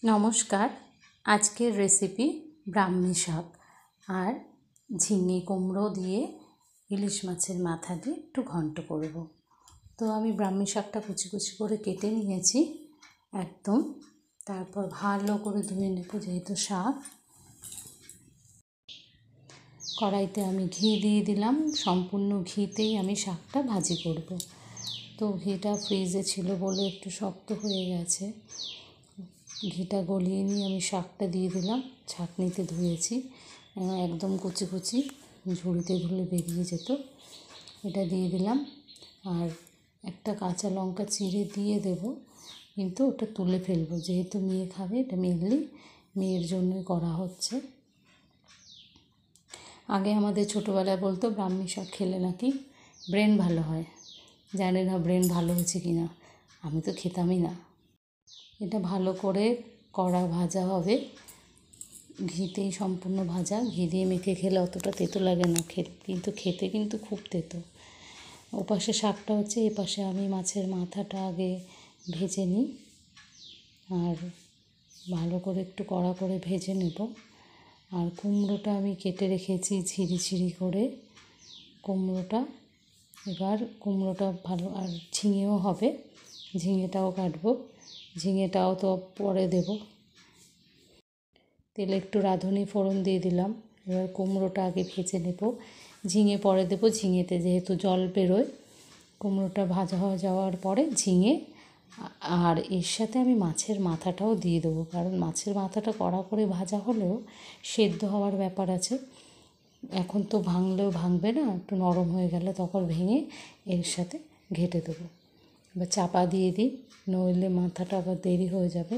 নমস্কার। আজকের রেসিপি ব্রাহ্মী শাক আর ঝিঙে কুমড়ো দিয়ে ইলিশ মাছের মাথা দিয়ে একটু ঘন্ট করব। তো আমি ব্রাহ্মী শাকটা কুচি কুচি করে কেটে নিয়েছি একদম। তারপর ভালো করে ধুয়ে নেব, যেহেতু শাক। কড়াইতে আমি ঘি দিয়ে দিলাম, সম্পূর্ণ ঘিতেই আমি শাকটা ভাজি করব। তো ঘিটা ফ্রিজে ছিল বলে একটু শক্ত হয়ে গেছে। ঘিটা গলিয়ে নিয়ে আমি শাকটা দিয়ে দিলাম, ছাঁকনিতে ধুয়েছি, একদম কুচি কুচি, ঝুড়িতে ধুলে বেরিয়ে যেত। এটা দিয়ে দিলাম, আর একটা কাঁচা লঙ্কা চিড়ে দিয়ে দেব, কিন্তু ওটা তুলে ফেলবো, যেহেতু মেয়ে খাবে। এটা মেনলি মেয়ের জন্যই করা হচ্ছে। আগে আমাদের ছোটোবেলায় বলতো ব্রাহ্মী শাক খেলে নাকি ব্রেন ভালো হয়। জানি না ব্রেন ভালো হয়েছে কি না, আমি তো খেতামই না। এটা ভালো করে কড়া ভাজা হবে, ঘিতেই সম্পূর্ণ ভাজা। ঘি দিয়ে মেখে খেলে অতটা তেতো লাগে না, কিন্তু খেতে কিন্তু খুব তেতো। ওপাশে শাকটা হচ্ছে, এপাশে আমি মাছের মাথাটা আগে ভেজে নিই, আর ভালো করে একটু কড়া করে ভেজে নেব। আর কুমড়োটা আমি কেটে রেখেছি ঝিরি ঝিরি করে কুমড়োটা। এবার কুমড়োটা ভালো, আর ঝিঙেও হবে, ঝিঙেটাও কাটবো। ঝিঙেটাও তো পরে দেব। তেলে একটু রাঁধুনি ফোড়ন দিয়ে দিলাম। এবার কুমড়োটা আগে ভেজে নেব, ঝিঙে পরে দেবো। ঝিঙেতে যেহেতু জল বেরোয়, কুমড়োটা ভাজা হয়ে যাওয়ার পরে ঝিঙে, আর এর সাথে আমি মাছের মাথাটাও দিয়ে দেবো, কারণ মাছের মাথাটা কড়া করে ভাজা হলেও সেদ্ধ হওয়ার ব্যাপার আছে। এখন তো ভাঙলেও ভাঙবে না, একটু নরম হয়ে গেলে তখন ভেঙে এর সাথে ঘেঁটে দেবো। এবার চাপা দিয়ে দিই, নইলে মাথাটা আবার দেরি হয়ে যাবে।